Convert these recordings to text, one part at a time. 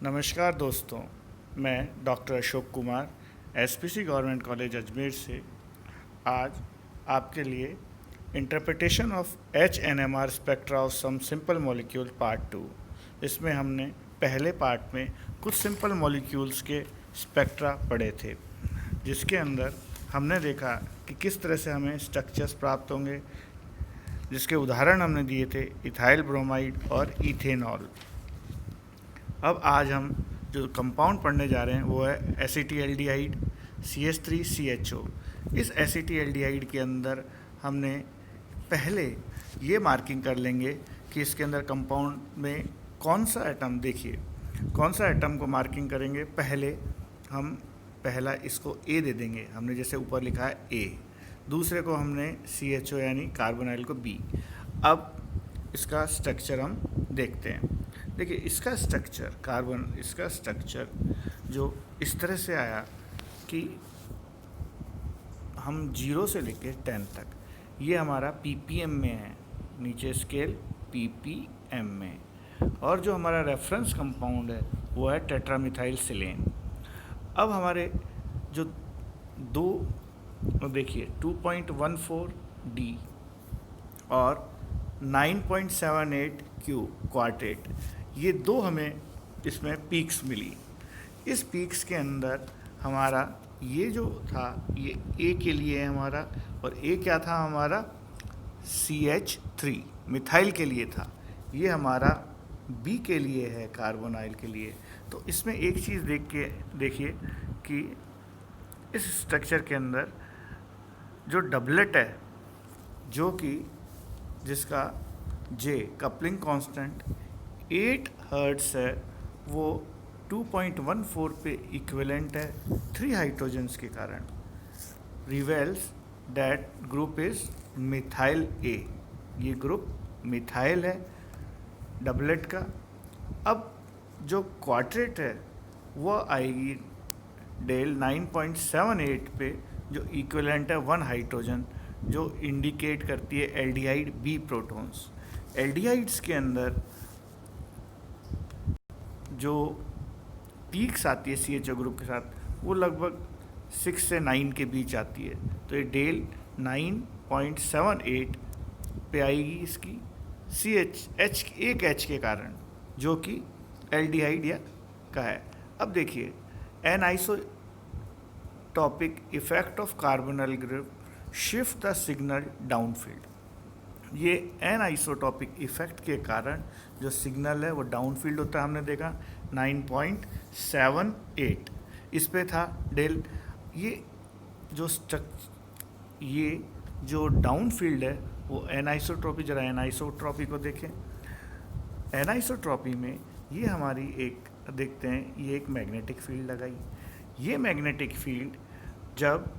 नमस्कार दोस्तों, मैं doctor Ashok Kumar SPC government college Ajmer से आज आपके लिए interpretation of H N M R spectra of some simple molecule part 2। इसमें हमने पहले पार्ट में कुछ सिंपल मॉलिक्यूल्स के स्पेक्ट्रा पढ़े थे, जिसके अंदर हमने देखा कि किस तरह से हमें स्ट्रक्चर्स प्राप्त होंगे, जिसके उदाहरण हमने दिए थे इथाइल ब्रोमाइड और इथेनॉल। अब आज हम जो कंपाउंड पढ़ने जा रहे हैं वो है एसिटिल्डिहाइड CH3CHO। इस एसिटिल्डिहाइड के अंदर हमने पहले ये मार्किंग कर लेंगे कि इसके अंदर कंपाउंड में कौन सा एटम, देखिए कौन सा एटम को मार्किंग करेंगे। पहले हम पहला इसको ए दे देंगे, हमने जैसे ऊपर लिखा है ए। दूसरे को हमने CHO यानी कार्बोनाइल को बी। अब इसका स्ट्रक्चर हम देखते हैं। देखिए इसका स्ट्रक्चर इसका स्ट्रक्चर जो इस तरह से आया कि हम 0 से लेकर 10 तक, ये हमारा ppm में है, नीचे स्केल ppm में। और जो हमारा रेफरेंस कंपाउंड है वो है टेट्रामिथाइल सिलेन। अब हमारे जो दो, देखिए 2.14D और 9.78 Q क्वार्टेट, ये दो हमें इसमें पीक्स मिली। इस पीक्स के अंदर हमारा ये जो था ये ए के लिए है हमारा, और ए क्या था हमारा CH3 मिथाइल के लिए था। ये हमारा बी के लिए है, कार्बोनाइल के लिए। तो इसमें एक चीज़ देखिए कि इस स्ट्रक्चर के अंदर जो डबलेट है, जो कि जिसका जे कपलिंग कांस्टेंट 8 हर्ट्स है, वो 2.14 पे इक्विवेलेंट है 3 हाइड्रोजन्स के कारण। Reveals that group is methyl A, ये ग्रुप मिथाइल है डबलेट का। अब जो क्वार्टेट है वो आएगी डेल 9.78 पे, जो इक्विवेलेंट है 1 हाइड्रोजन, जो इंडिकेट करती है एल्डिहाइड बी प्रोटॉन्स। एल्डिहाइड्स के अंदर जो पीक्स आती है CHO ग्रुप के साथ, वो लगभग 6 से 9 के बीच आती है। तो ये डेल 9.78 पे आएगी इसकी एक H के कारण, जो कि एल्डिहाइड या का है। अब देखिए anisotropic effect of carbonyl group shift the signal downfield. ये एनआइसोटॉपिक इफेक्ट के कारण जो सिग्नल है वो डाउनफील्ड होता है। हमने देखा 9.78 इस पे था डेल। ये जो डाउनफील्ड है वो एनआइसोट्रॉपी, जरा एनआइसोट्रॉपी को देखें। एनआइसोट्रॉपी में ये हमारी एक देखते हैं, ये एक मैग्नेटिक फील्ड लगाई। ये मैग्नेटिक फील्ड जब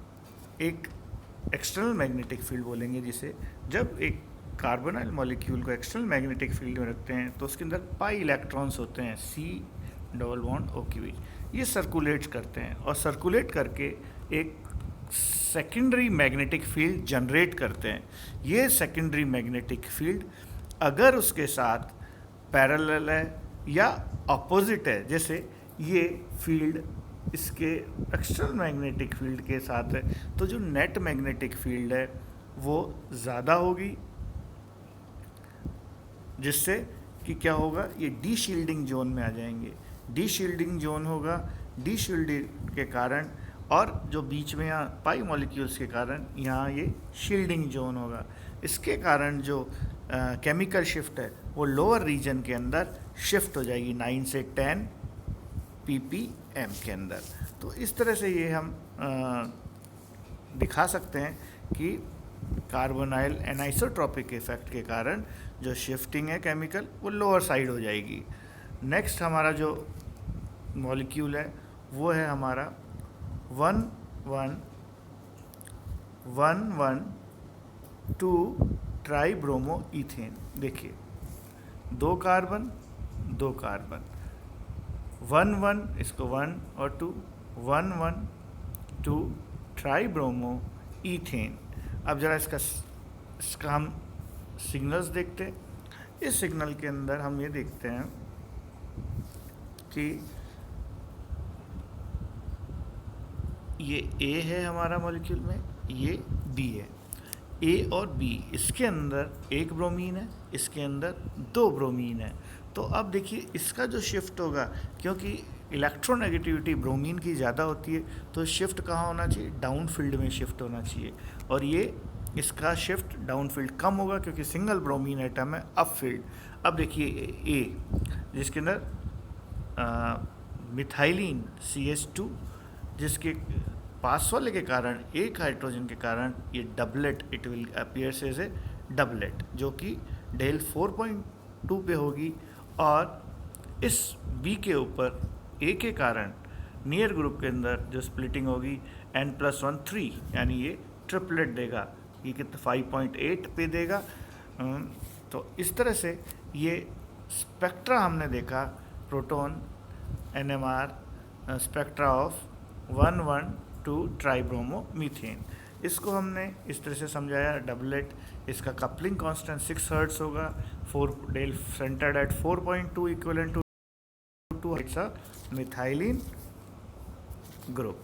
एक एक्सटर्नल मैग्नेटिक फील्ड बोलेंगे जिसे, जब एक कार्बोनाइल मॉलिक्यूल को एक्सटर्नल मैग्नेटिक फील्ड में रखते हैं तो उसके अंदर पाई इलेक्ट्रॉन्स होते हैं C डबल बॉन्ड O के बीच। ये सर्कुलेट करते हैं और सर्कुलेट करके एक सेकेंडरी मैग्नेटिक फील्ड जनरेट करते हैं। ये सेकेंडरी मैग्नेटिक फील्ड अगर उसके साथ पैरेलल है या अपोजिट है, जैसे ये फील्ड इसके एक्सटर्नल मैग्नेटिक फील्ड के साथ है, तो जो नेट मैग्नेटिक फील्ड है वो ज़्यादा होगी, जिससे कि क्या होगा, ये डी शील्डिंग जोन में आ जाएंगे। डी शील्डिंग जोन होगा, डी शील्डिंग के कारण, और जो बीच में यहाँ पाई मॉलिक्यूल्स के कारण यहाँ ये शील्डिंग जोन होगा। इसके कारण जो केमिकल शिफ्ट है वो लोअर रीजन के अंदर शिफ्ट हो जाएगी 9 से 10 ppm के अंदर। तो इस तरह से ये हम दिखा सकते हैं कि कार्बोनाइल एनाइसोट्रॉपिक इफेक्ट के कारण जो शिफ्टिंग है केमिकल वो लोअर साइड हो जाएगी। नेक्स्ट हमारा जो मॉलिक्यूल है वो है हमारा 1,1,1,1,2 ट्राईब्रोमो इथेन। देखिए 2 कार्बन 2 कार्बन, 1,1 इसको 1 और 2, 1,1,2 ट्राईब्रोमो इथेन। अब ज़रा इसका हम सिग्नल्स देखते हैं। इस सिग्नल के अंदर हम ये देखते हैं कि ये ए है हमारा मॉलिक्यूल में, ये बी है। ए और बी, इसके अंदर एक ब्रोमीन है, इसके अंदर दो ब्रोमीन है। तो अब देखिए इसका जो शिफ्ट होगा, क्योंकि इलेक्ट्रोनेगेटिविटी ब्रोमीन की ज़्यादा होती है, तो शिफ्ट कहाँ होना चाहिए, डाउन फील्ड में शिफ्ट होना चाहिए। और ये इसका शिफ्ट डाउन फील्ड कम होगा क्योंकि सिंगल ब्रोमीन एटम है अप फील्ड। अब देखिए ए, जिसके अंदर मिथाइलिन CH2, जिसके पास वाले के कारण एक हाइड्रोजन के कारण ये doublet, it will appears as a doublet, जो कि डेल 4.2 पे होगी। और इस बी के ऊपर ए के कारण नियर ग्रुप के अंदर जो स्प्लिटिंग होगी N+1 3, यानी ये ट्रिपलेट देगा। ये कितना 5.8 पे देगा। तो इस तरह से ये स्पेक्ट्रा हमने देखा, प्रोटॉन NMR स्पेक्ट्रा ऑफ 112 ट्राइब्रोमोमीथेन। इसको हमने इस तरह से समझाया, डबलेट, इसका कपलिंग कांस्टेंट 6 हर्ट्ज होगा, 4 डेल centred at 4.2 equivalent to its a methylene group.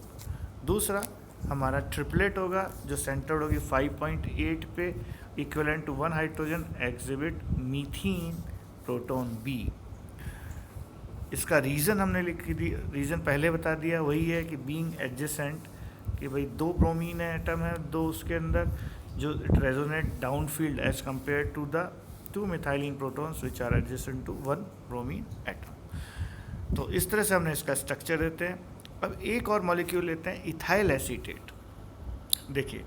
दूसरा हमारा ट्रिपलेट होगा जो सेंटर्ड होगी 5.8 पे, equivalent to 1 hydrogen, exhibit methine proton B. इसका रीज़न हमने लिख दी, रीज़न पहले बता दिया, वही है कि बीइंग एडजेसेंट, कि भाई दो ब्रोमीन एटम है, दो उसके अंदर जो resonate down field as compare to the 2 methylene protons which are adjacent to 1 bromine atom. तो इस तरह से हमने इसका स्ट्रक्चर देते हैं। अब एक और मॉलिक्यूल लेते हैं, इथाइल एसीटेट। देखिए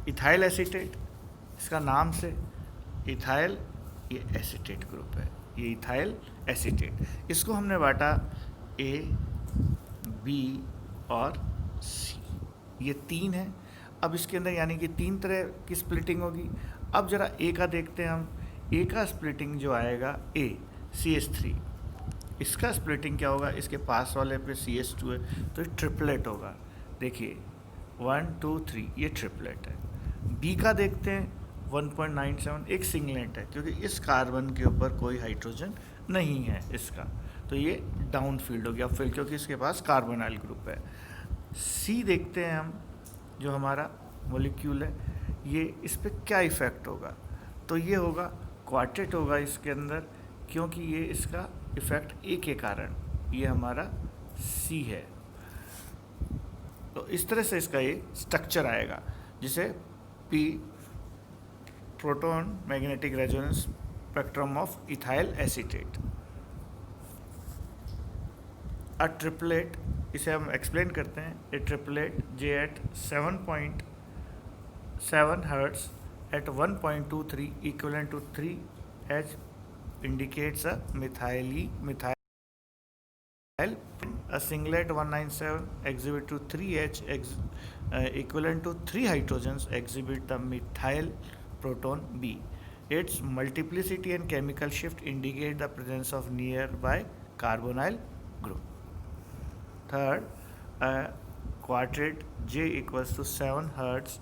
इथाइल एसीटेट, इसका नाम से इथाइल, ये एसीटेट ग्रुप है, ये इथाइल एसीटेट। इसको हमने बांटा ए, बी और सी, ये 3 है। अब इसके अंदर यानी कि 3 तरह की स्प्लिटिंग होगी। अब जरा ए का देखते हैं हम। ए का स्प्लिटिंग जो आएगा, ए CH3, इसका स्प्लिटिंग क्या होगा, इसके पास वाले पे CH2 है, तो ये ट्रिपलेट होगा। देखिए 1 2 3, ये ट्रिपलेट है। बी का देखते हैं 1.97, एक सिंगलेट है क्योंकि इस कार्बन के ऊपर कोई हाइड्रोजन नहीं है इसका, तो ये डाउन फील्ड हो गया फील्ड, क्योंकि इसके पास कार्बोनाइल ग्रुप है। सी देखते हैं हम, जो हमारा मॉलिक्यूल है, ये इस पर क्या इफ़ेक्ट होगा, तो ये होगा क्वार्टेट होगा इसके अंदर, क्योंकि ये इसका इफ़ेक्ट ए के कारण, ये हमारा सी है। तो इस तरह से इसका ये स्ट्रक्चर आएगा, जिसे P, proton magnetic resonance spectrum of ethyl acetate. A triplet, इसे हम एक्सप्लेन करते हैं। A triplet J at 7.7 hertz at 1.23 equivalent to 3H indicates a methyl. A singlet 197 exhibit to 3H equivalent to 3 hydrogens exhibit the methyl proton B. Its multiplicity and chemical shift indicate the presence of nearby carbonyl group. Third, a quartet J equals to 7 hertz,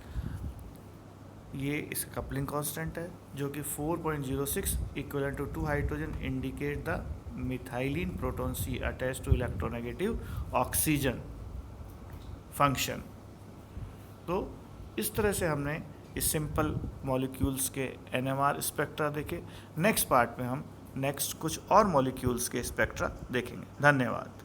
ये इसका coupling constant है जो कि 4.06 equivalent to 2 hydrogen, indicate the methylene proton C attach to electronegative oxygen function. तो इस तरह से हमने इस सिंपल मॉलिक्यूल्स के NMR स्पेक्ट्रा देखे। नेक्स्ट पार्ट में हम नेक्स्ट कुछ और मॉलिक्यूल्स के स्पेक्ट्रा देखेंगे। धन्यवाद।